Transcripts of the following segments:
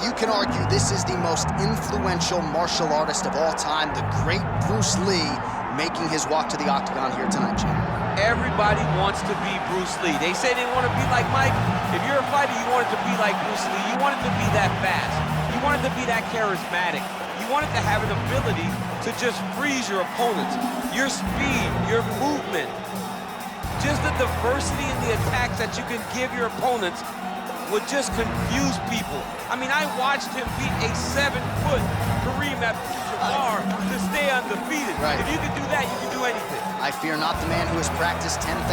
you can argue this is the most influential martial artist of all time, the great Bruce Lee, making his walk to the octagon here tonight, Jim. Everybody wants to be Bruce Lee. They say they want to be like Mike. If you're a fighter, you want it to be like Bruce Lee. You want it to be that fast. You want it to be that charismatic. You want it to have an ability to just freeze your opponents. Your speed, your movement, just the diversity in the attacks that you can give your opponents would just confuse people. I mean, I watched him beat a 7-foot Kareem Abdul-Jabbar to stay undefeated. Right. If you can do that, you can do anything. I fear not the man who has practiced 10,000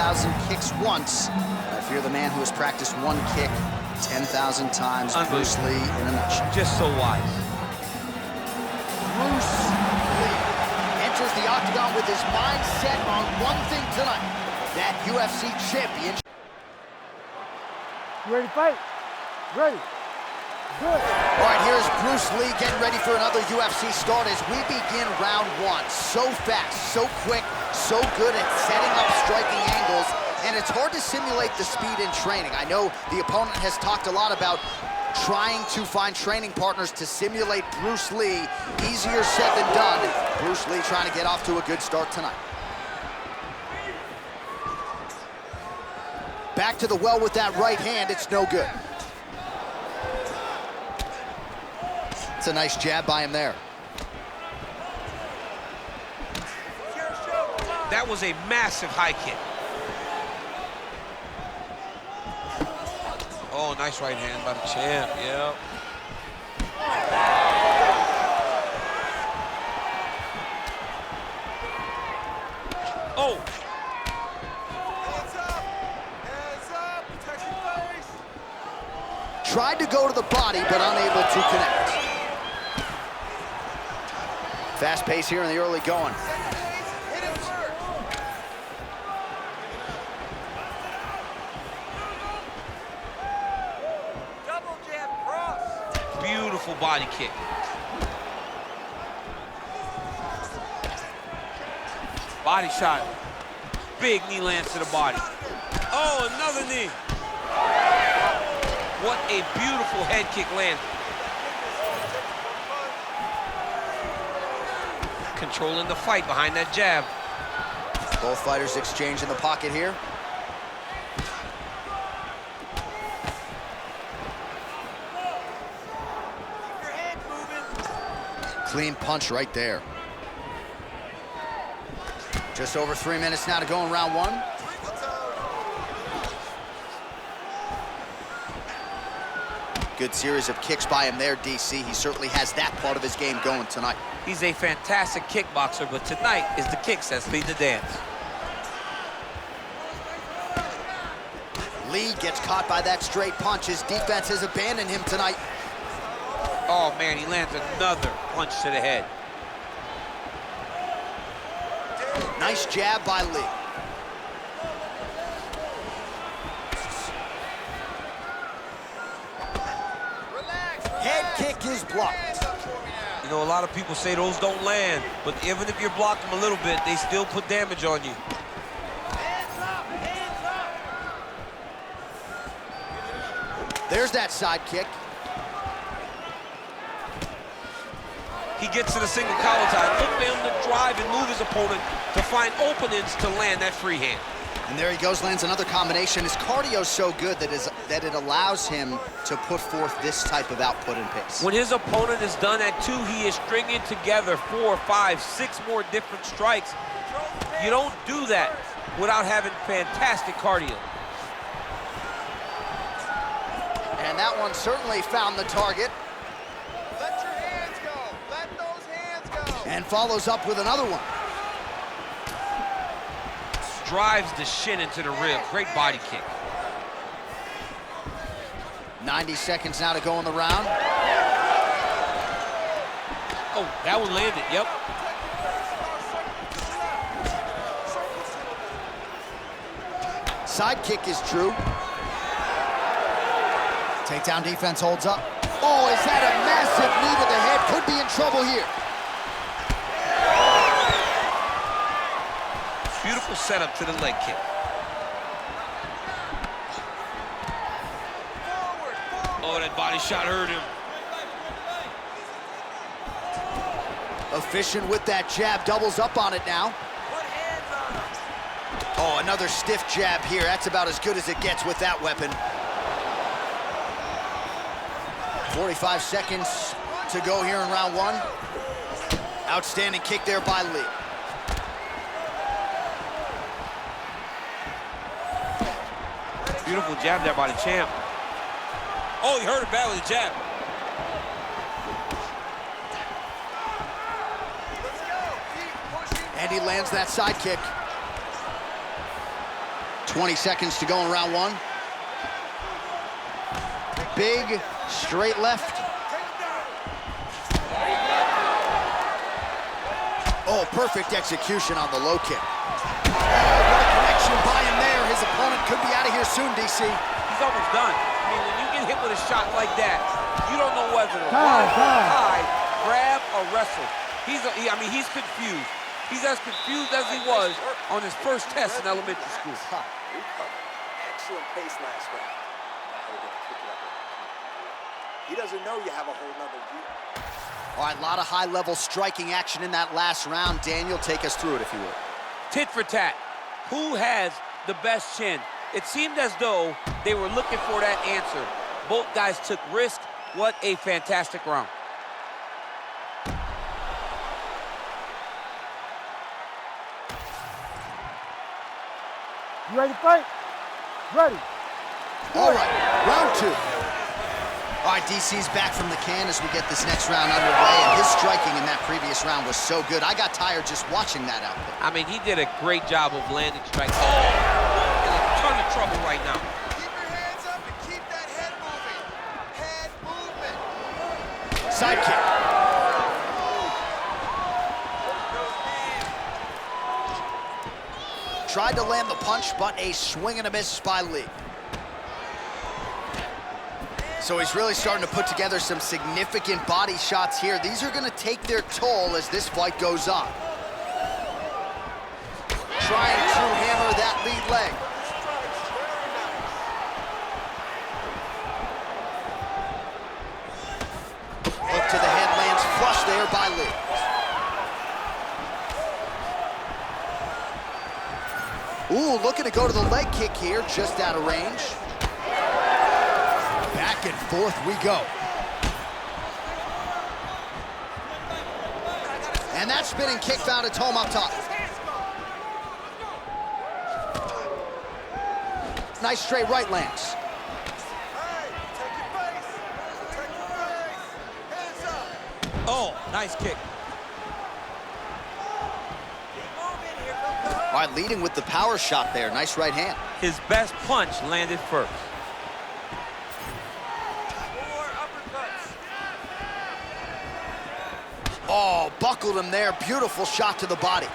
kicks once. I fear the man who has practiced one kick 10,000 times. Bruce Lee in a nutshell. Just so wise. Bruce Lee enters the octagon with his mind set on one thing tonight, that UFC championship. You ready to fight? Ready. Good. All right, here's Bruce Lee getting ready for another UFC start as we begin round one. So fast, so quick, so good at setting up striking angles, and it's hard to simulate the speed in training. I know the opponent has talked a lot about trying to find training partners to simulate Bruce Lee. Easier said than done. Bruce Lee trying to get off to a good start tonight. Back to the well with that right hand, it's no good. It's a nice jab by him there. That was a massive high kick. Oh, nice right hand by the champ, yeah. Oh! Hands up, protect your face. Tried to go to the body, but unable to connect. Fast pace here in the early going. Hit it first. Double jab cross. Beautiful body kick. Body shot. Big knee lands to the body. Oh, another knee. What a beautiful head kick landed. Controlling the fight behind that jab. Both fighters exchange in the pocket here. Keep your head moving. Clean punch right there. Just over 3 minutes now to go in round one. Good series of kicks by him there, DC. He certainly has that part of his game going tonight. He's a fantastic kickboxer, but tonight is the kicks that lead the dance. Lee gets caught by that straight punch. His defense has abandoned him tonight. Oh, man, he lands another punch to the head. Nice jab by Lee. Head kick is blocked. You know, a lot of people say those don't land, but even if you block them a little bit, they still put damage on you. Hands up, hands up. There's that side kick. He gets to the single collar tie. Look for him to drive and move his opponent to find openings to land that free hand. And there he goes, lands another combination. His cardio's so good that it allows him to put forth this type of output and pace. When his opponent is done at 2, he is stringing together 4, 5, 6 more different strikes. You don't do that without having fantastic cardio. And that one certainly found the target. Let your hands go. Let those hands go. And follows up with another one. Drives the shin into the rib. Great body kick. 90 seconds now to go in the round. Oh, that one landed, yep. Side kick is true. Takedown defense holds up. Oh, is that a massive knee to the head? Could be in trouble here. Beautiful setup to the leg kick. Oh, that body shot hurt him. Efficient with that jab, doubles up on it now. Oh, another stiff jab here. That's about as good as it gets with that weapon. 45 seconds to go here in round one. Outstanding kick there by Lí. Beautiful jab there by the champ. Oh, he hurt it bad with the jab. And he lands that side kick. 20 seconds to go in round one. Big, straight left. Oh, perfect execution on the low kick. Oh, what a connection by him there. His opponent could be out of here soon, DC. He's almost done. I mean, when you get hit with a shot like that, you don't know whether to hide, grab, or wrestle. He's confused. He's as confused as he was on his first test in elementary school. Excellent pace last round. Now we're gonna pick it up. He doesn't know you have a whole nother view. All right, a lot of high-level striking action in that last round. Daniel, take us through it, if you would. Tit for tat. Who has the best chin? It seemed as though they were looking for that answer. Both guys took risk. What a fantastic round. You ready to fight? Ready. All right, round two. All right, DC's back from the can as we get this next round underway, and his striking in that previous round was so good. I got tired just watching that out there. I mean, he did a great job of landing strikes. Oh, in a ton of trouble right now. Keep your hands up and keep that head moving. Head movement. Side kick. Tried to land the punch, but a swing and a miss by Lí. So he's really starting to put together some significant body shots here. These are gonna take their toll as this fight goes on. Trying to hammer that lead leg. Hook to the head, lands flush there by Lí. Ooh, looking to go to the leg kick here, just out of range. Back and forth we go. And that spinning kick found its home up top. Nice straight right lands. Oh, nice kick. All right, leading with the power shot there. Nice right hand. His best punch landed first. Oh, buckled him there. Beautiful shot to the body.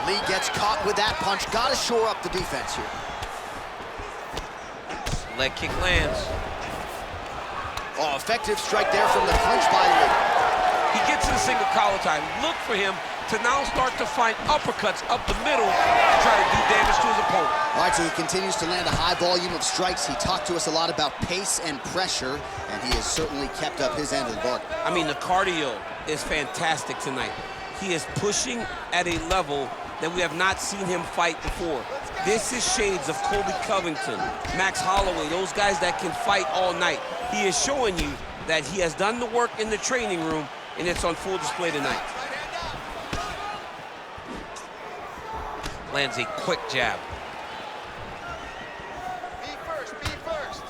Lí gets caught with that punch. Got to shore up the defense here. Leg kick lands. Oh, effective strike there from the clinch by Lí. He gets to the single collar tie. Look for him to now start to find uppercuts up the middle to try to do damage to his opponent. All right, so he continues to land a high volume of strikes. He talked to us a lot about pace and pressure, and he has certainly kept up his end of the bargain. I mean, the cardio is fantastic tonight. He is pushing at a level that we have not seen him fight before. This is shades of Colby Covington, Max Holloway, those guys that can fight all night. He is showing you that he has done the work in the training room, and it's on full display tonight. Lands a quick jab. Be first, be first.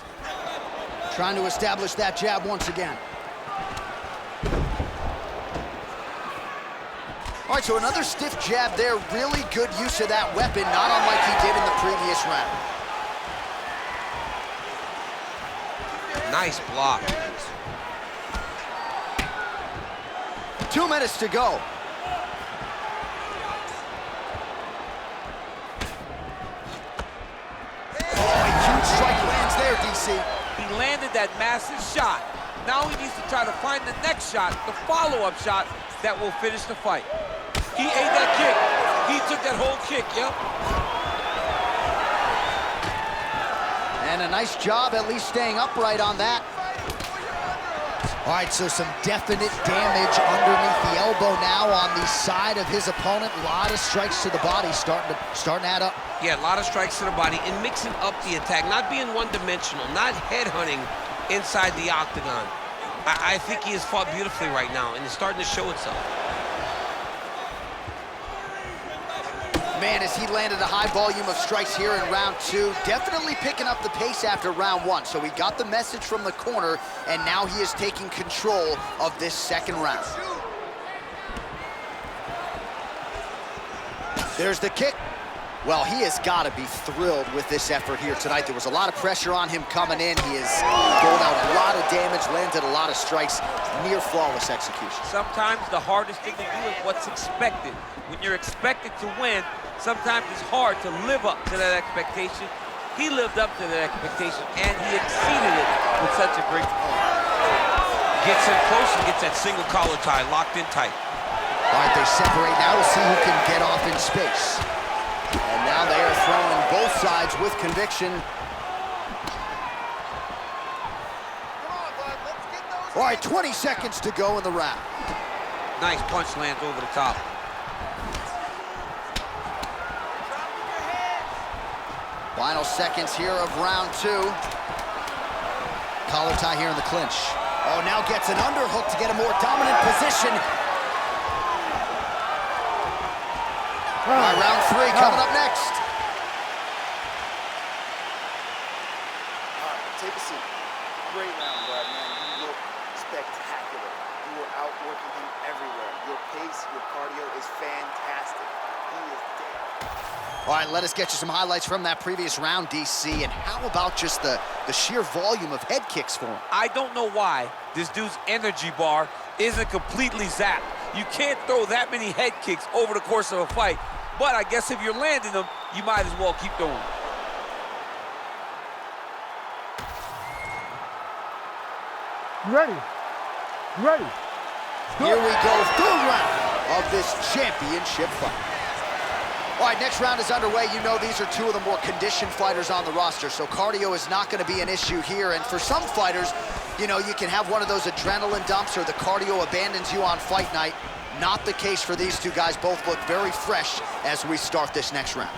Trying to establish that jab once again. All right, so another stiff jab there. Really good use of that weapon, not unlike he did in the previous round. Nice block. 2 minutes to go. Oh, a huge strike lands there, DC. He landed that massive shot. Now he needs to try to find the next shot, the follow-up shot that will finish the fight. He ate that kick. He took that whole kick, yep. And a nice job at least staying upright on that. All right, so some definite damage underneath the elbow now on the side of his opponent. A lot of strikes to the body starting to add up. Yeah, a lot of strikes to the body and mixing up the attack, not being one-dimensional, not headhunting inside the octagon. I think he has fought beautifully right now, and it's starting to show itself. Man, as he landed a high volume of strikes here in round 2, definitely picking up the pace after round 1. So he got the message from the corner, and now he is taking control of this second round. There's the kick. Well, he has got to be thrilled with this effort here tonight. There was a lot of pressure on him coming in. He has doled out a lot of damage, landed a lot of strikes, near flawless execution. Sometimes the hardest thing to do is what's expected. When you're expected to win, sometimes it's hard to live up to that expectation. He lived up to that expectation, and he exceeded it with such a great performance. Gets in close and gets that single collar tie locked in tight. All right, they separate now. We'll see who can get off in space. And now they are throwing both sides with conviction. All right, 20 seconds to go in the round. Nice punch lands over the top. Final seconds here of round 2. Collar tie here in the clinch. Oh, now gets an underhook to get a more dominant position. All right, round 3 coming up next. All right, take a seat. Great round, Brad, man. You look spectacular. You were outworking him everywhere. Your pace, your cardio is fantastic. He is dead. All right, let us get you some highlights from that previous round, DC. And how about just the sheer volume of head kicks for him? I don't know why this dude's energy bar isn't completely zapped. You can't throw that many head kicks over the course of a fight, but I guess if you're landing them, you might as well keep throwing them. You ready? You ready? Here we go, third round of this championship fight. All right, next round is underway. You know these are two of the more conditioned fighters on the roster, so cardio is not going to be an issue here. And for some fighters, you know, you can have one of those adrenaline dumps or the cardio abandons you on fight night. Not the case for these two guys. Both look very fresh as we start this next round.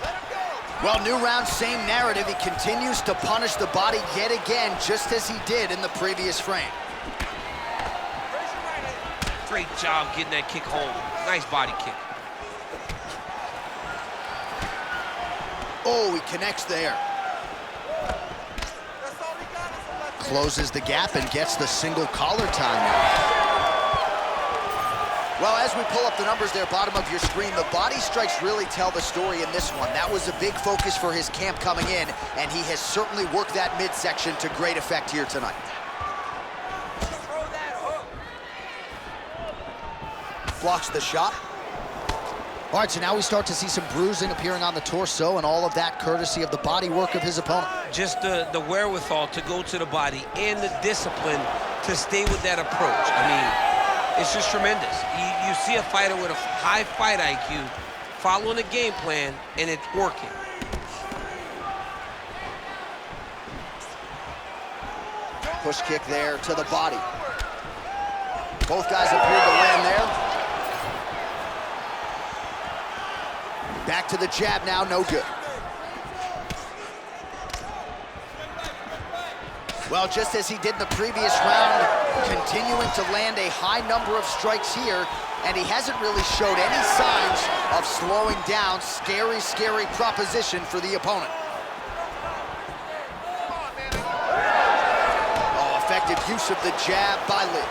Well, new round, same narrative. He continues to punish the body yet again, just as he did in the previous frame. Great job getting that kick home. Nice body kick. Oh, he connects there. Closes the gap and gets the single collar tie now. Well, as we pull up the numbers there, bottom of your screen, the body strikes really tell the story in this one. That was a big focus for his camp coming in, and he has certainly worked that midsection to great effect here tonight. Blocks the shot. All right, so now we start to see some bruising appearing on the torso, and all of that courtesy of the body work of his opponent. Just the wherewithal to go to the body and the discipline to stay with that approach. I mean, it's just tremendous. You see a fighter with a high fight IQ following a game plan, and it's working. Push kick there to the body. Both guys appeared to land there. Back to the jab now, no good. Well, just as he did in the previous round, continuing to land a high number of strikes here, and he hasn't really showed any signs of slowing down. Scary, scary proposition for the opponent. Oh, effective use of the jab by Lí.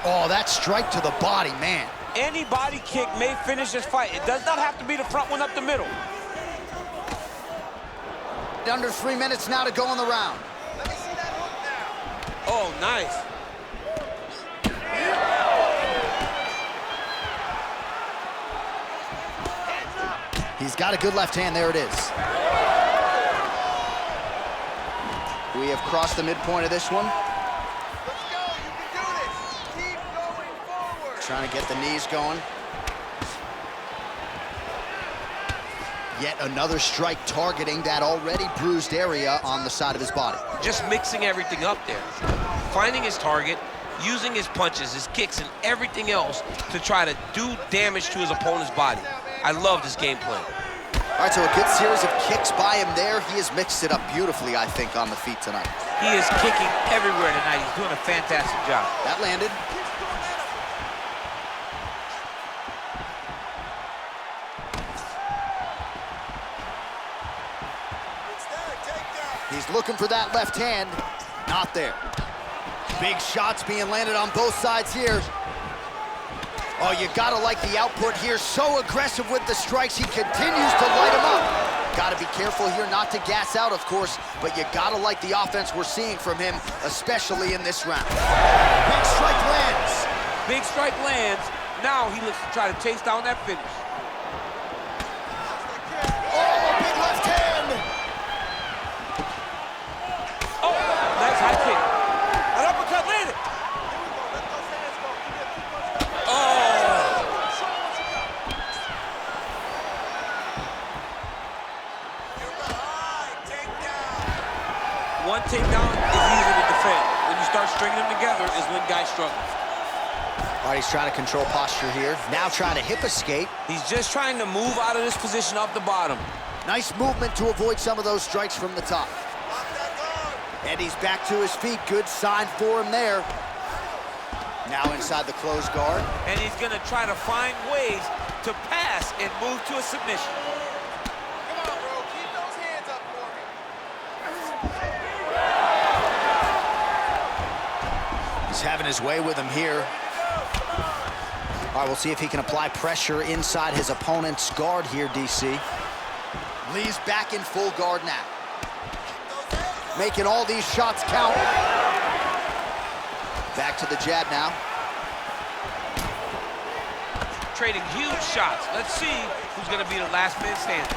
Oh, that strike to the body, man. Any body kick may finish this fight. It does not have to be the front one up the middle. Under 3 minutes now to go in the round. Let me see that hook now. Oh, nice. He's got a good left hand. There it is. We have crossed the midpoint of this one. Let's go. You can do this. Keep going forward. Trying to get the knees going. Yet another strike targeting that already bruised area on the side of his body. Just mixing everything up there. Finding his target, using his punches, his kicks, and everything else to try to do damage to his opponent's body. I love this game plan. All right, so a good series of kicks by him there. He has mixed it up beautifully, I think, on the feet tonight. He is kicking everywhere tonight. He's doing a fantastic job. That landed. He's looking for that left hand. Not there. Big shots being landed on both sides here. Oh, you gotta like the output here. So aggressive with the strikes. He continues to light him up. Gotta be careful here not to gas out, of course, but you gotta like the offense we're seeing from him, especially in this round. Big strike lands. Big strike lands. Now he looks to try to chase down that finish. Oh, big left hand. Oh, nice high kick. An uppercut landed. One takedown is easy to defend. When you start stringing them together is when guys struggle. All right, he's trying to control posture here. Now trying to hip escape. He's just trying to move out of this position off the bottom. Nice movement to avoid some of those strikes from the top. And he's back to his feet. Good sign for him there. Now inside the closed guard. And he's gonna try to find ways to pass and move to a submission. He's having his way with him here. All right, we'll see if he can apply pressure inside his opponent's guard here, DC. Lee's back in full guard now. Making all these shots count. Back to the jab now. Trading huge shots. Let's see who's gonna be the last man standing.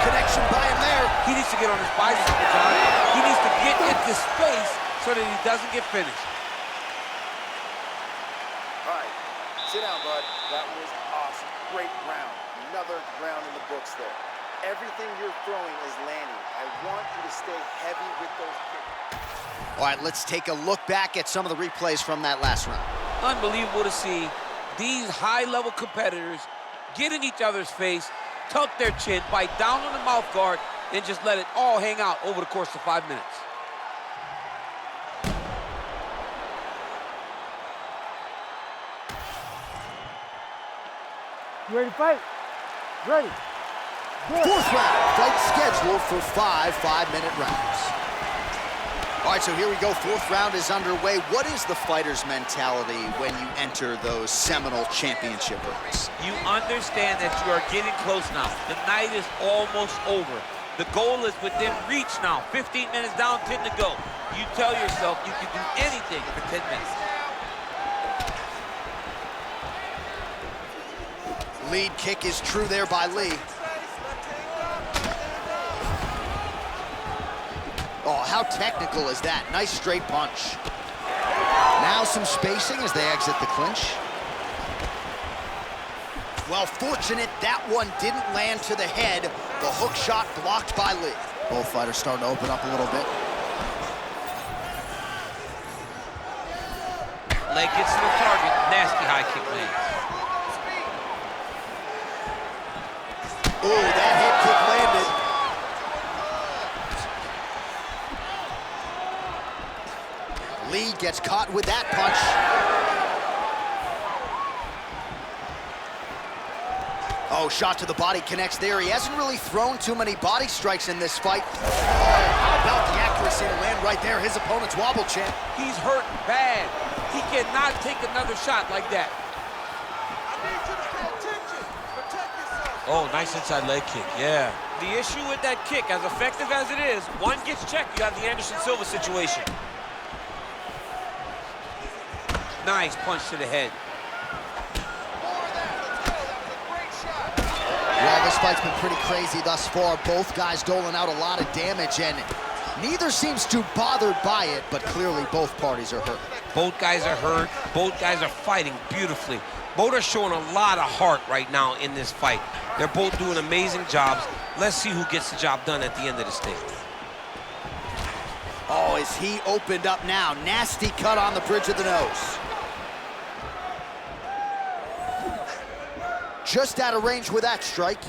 Connection by him there. He needs to get on his bicycle, John. He needs to get into space so that he doesn't get finished. All right, sit down, bud. That was awesome. Great round. Another round in the books there. Everything you're throwing is landing. I want you to stay heavy with those kicks. All right, let's take a look back at some of the replays from that last round. Unbelievable to see these high-level competitors get in each other's face, tuck their chin, bite down on the mouth guard, and just let it all hang out over the course of 5 minutes. You ready to fight? Ready. Good. Fourth round, fight scheduled for 5 5-minute rounds. All right, so here we go. Fourth round is underway. What is the fighter's mentality when you enter those seminal championship rounds? You understand that you are getting close now. The night is almost over. The goal is within reach now. 15 minutes down, 10 to go. You tell yourself you can do anything for 10 minutes. Lead kick is true there by Lee. Oh, how technical is that? Nice straight punch. Now some spacing as they exit the clinch. Well, fortunate that one didn't land to the head. The hook shot blocked by Lee. Both fighters starting to open up a little bit. Leg gets to the target. Nasty high kick lands. Oh, that head kick landed. Lee gets caught with that punch. Oh, shot to the body connects there. He hasn't really thrown too many body strikes in this fight. Oh, how about the accuracy to land right there? His opponent's wobble champ. He's hurt bad. He cannot take another shot like that. Oh, nice inside leg kick, yeah. The issue with that kick, as effective as it is, one gets checked, you have the Anderson Silva situation. Nice punch to the head. Well, this fight's been pretty crazy thus far. Both guys doling out a lot of damage, and neither seems too bothered by it, but clearly both parties are hurt. Both guys are hurt. Both guys are fighting beautifully. Both are showing a lot of heart right now in this fight. They're both doing amazing jobs. Let's see who gets the job done at the end of this thing. Oh, is he opened up now? Nasty cut on the bridge of the nose. Just out of range with that strike.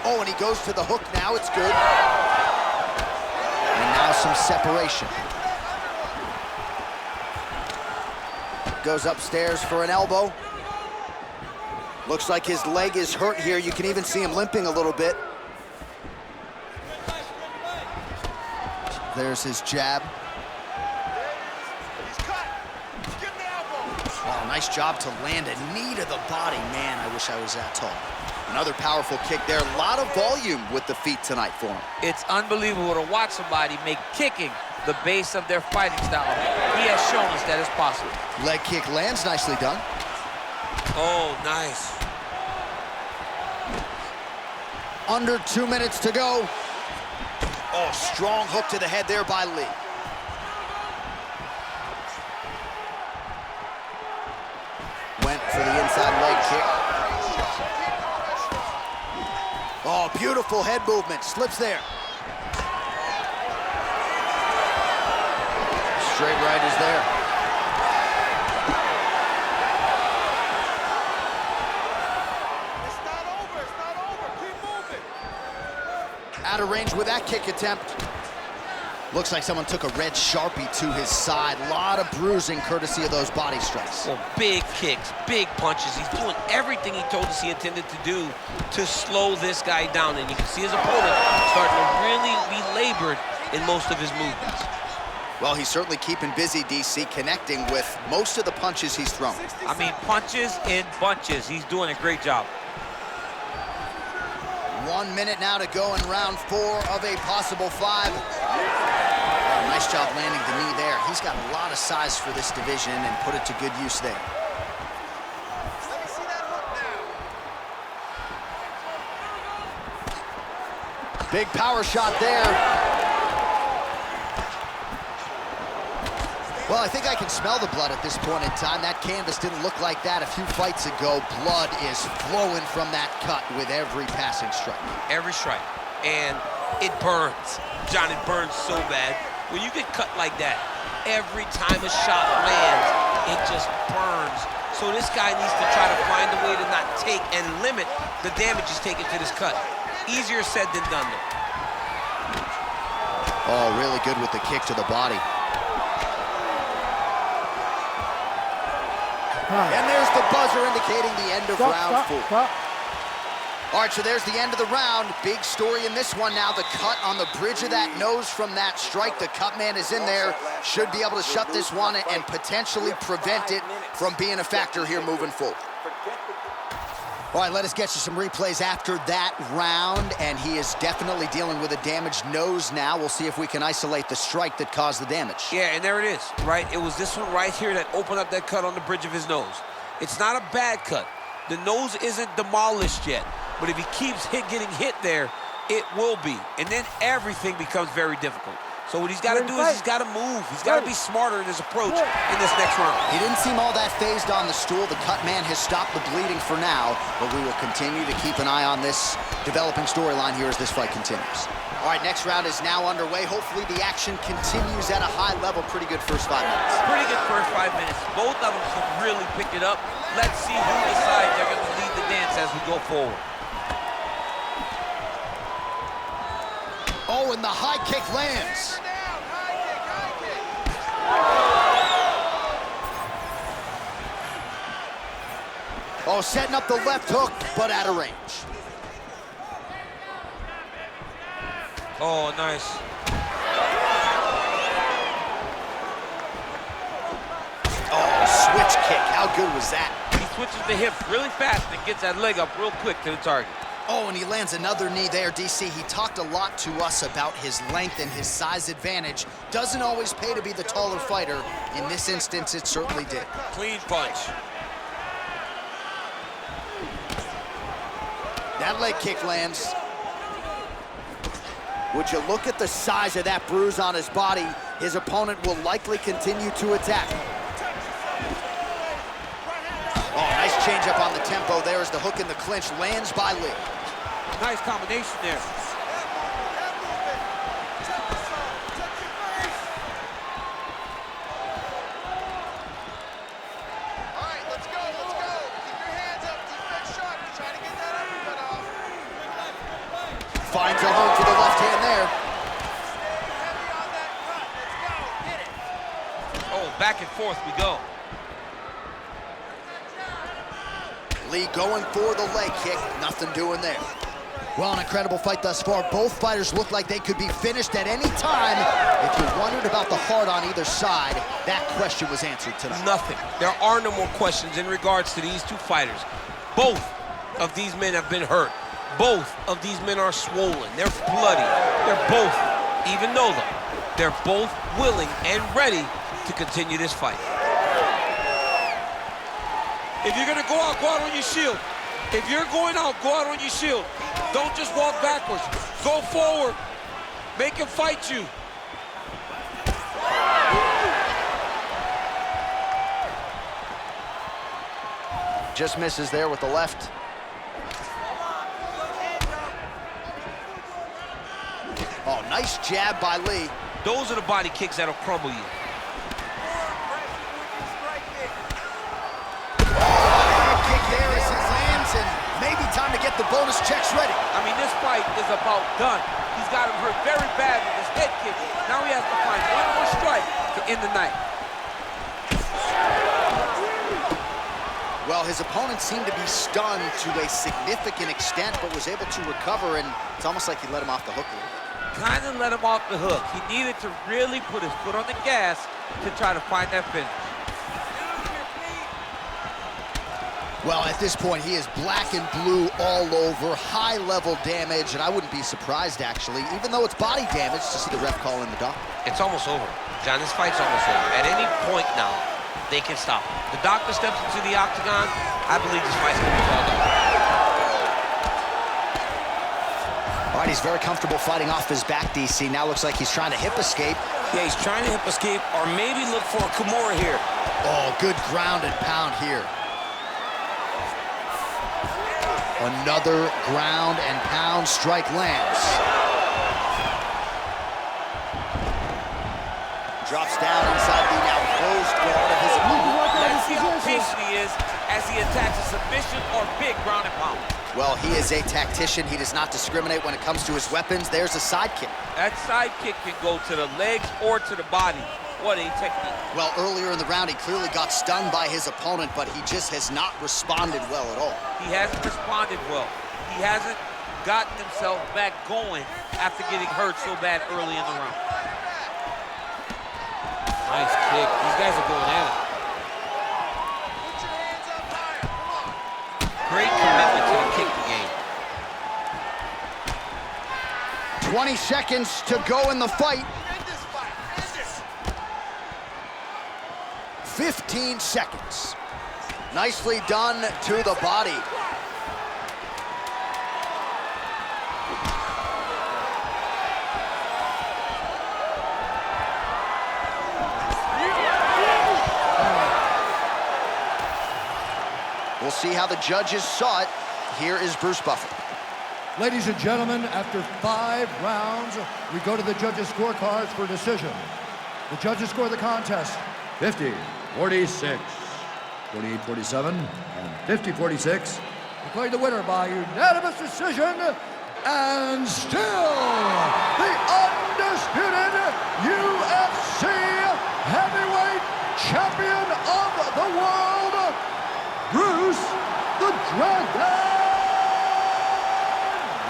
Oh, and he goes to the hook now. It's good. And now some separation. Goes upstairs for an elbow. Looks like his leg is hurt here. You can even see him limping a little bit. There's his jab. Oh, nice job to land a knee to the body. Man, I wish I was that tall. Another powerful kick there. A lot of volume with the feet tonight for him. It's unbelievable to watch somebody make kicking the base of their fighting style. He has shown us that it's possible. Leg kick lands, nicely done. Oh, nice. Under 2 minutes to go. Oh, strong hook to the head there by Lí. Went for the inside leg kick. Oh, beautiful head movement. Slips there. Straight right is there. It's not over. It's not over. Keep moving. Out of range with that kick attempt. Looks like someone took a red Sharpie to his side. A lot of bruising courtesy of those body strikes. Well, big kicks, big punches. He's doing everything he told us he intended to do to slow this guy down. And you can see his opponent starting to really be labored in most of his movements. Well, he's certainly keeping busy, DC, connecting with most of the punches he's thrown. I mean, punches in bunches. He's doing a great job. 1 minute now to go in round 4 of a possible 5. Oh, nice job landing the knee there. He's got a lot of size for this division and put it to good use there. Let me see that hook now. Big power shot there. Well, I think I can smell the blood at this point in time. That canvas didn't look like that a few fights ago. Blood is flowing from that cut with every passing strike. Every strike. And it burns. John, it burns so bad. When you get cut like that, every time a shot lands, it just burns. So this guy needs to try to find a way to not take and limit the damage he's taking to this cut. Easier said than done, though. Oh, really good with the kick to the body. And there's the buzzer indicating the end of round 4. Stop. All right, so there's the end of the round. Big story in this one now. The cut on the bridge of that nose from that strike. The cut man is in there. Should be able to shut this one and potentially prevent it from being a factor here moving forward. All right, let us get you some replays after that round. And he is definitely dealing with a damaged nose now. We'll see if we can isolate the strike that caused the damage. Yeah, and there it is, right? It was this one right here that opened up that cut on the bridge of his nose. It's not a bad cut. The nose isn't demolished yet, but if he keeps getting hit there, it will be. And then everything becomes very difficult. So what he's got to do is he's got to move. He's got to be smarter in his approach in this next round. He didn't seem all that phased on the stool. The cut man has stopped the bleeding for now, but we will continue to keep an eye on this developing storyline here as this fight continues. All right, next round is now underway. Hopefully the action continues at a high level. Pretty good first 5 minutes. Pretty good first 5 minutes. Both of them have really picked it up. Let's see who decides they're going to lead the dance as we go forward. Oh, and the high kick lands. Oh, setting up the left hook, but out of range. Oh, nice. Oh, switch kick. How good was that? He switches the hip really fast and gets that leg up real quick to the target. Oh, and he lands another knee there, DC. He talked a lot to us about his length and his size advantage. Doesn't always pay to be the taller fighter. In this instance, it certainly did. Clean punch. That leg kick lands. Would you look at the size of that bruise on his body? His opponent will likely continue to attack. Oh, nice change up on the tempo there as the hook in the clinch lands by Lí. Nice combination there. All right, let's go, let's go. Keep your hands up, defense sharp. You're trying to get that uppercut off. Finds a home for the left hand there. Stay heavy on that cut. Let's go, hit it. Oh, back and forth we go. Lí going for the leg kick, nothing doing there. Well, an incredible fight thus far. Both fighters look like they could be finished at any time. If you wondered about the heart on either side, that question was answered tonight. Nothing. There are no more questions in regards to these two fighters. Both of these men have been hurt. Both of these men are swollen. They're bloody. They're both, even though they're both willing and ready to continue this fight. If you're gonna go out on your shield. If you're going out, go out on your shield. Don't just walk backwards. Go forward. Make him fight you. Just misses there with the left. Oh, nice jab by Lí. Those are the body kicks that'll crumble you. Kick there as it lands, and maybe time to get the bonus checks ready. I mean, this fight is about done. He's got him hurt very bad with his head kick. Now he has to find one more strike to end the night. Well, his opponent seemed to be stunned to a significant extent, but was able to recover, and it's almost like he let him off the hook a little. Kind of let him off the hook. He needed to really put his foot on the gas to try to find that finish. Well, at this point, he is black and blue all over, high-level damage, and I wouldn't be surprised, actually, even though it's body damage, to see the ref call in the doctor. It's almost over. John, this fight's almost over. At any point now, they can stop him. The doctor steps into the octagon. I believe this fight's going to be called off. All right, he's very comfortable fighting off his back, DC. Now looks like he's trying to hip escape. Yeah, he's trying to hip escape or maybe look for a Kimura here. Oh, good ground and pound here. Another ground and pound strike lands. Drops down inside the now closed guard of his opponent. Let's see how patient he is as he attacks a submission or big ground and pound. Well, he is a tactician. He does not discriminate when it comes to his weapons. There's a side kick. That side kick can go to the legs or to the body. What a technique. Well, earlier in the round, he clearly got stunned by his opponent, but he just has not responded well at all. He hasn't responded well. He hasn't gotten himself back going after getting hurt so bad early in the round. Nice kick. These guys are going at it. Put your hands up higher. Come on. Great commitment to the kicking game. 20 seconds to go in the fight. End this fight. End this. 15 seconds. Nicely done to the body. We'll see how the judges saw it. Here is Bruce Buffer. Ladies and gentlemen, after 5 rounds, we go to the judges' scorecards for decision. The judges score the contest 50-46, 48-47, and 50-46. Declaring the winner by unanimous decision, and still the undisputed UFC heavyweight champion of the world, Bruce the Dragon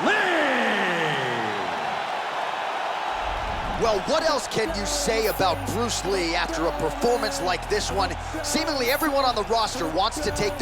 Lí. Well, what else can you say about Bruce Lí after a performance like this one? Seemingly everyone on the roster wants to take the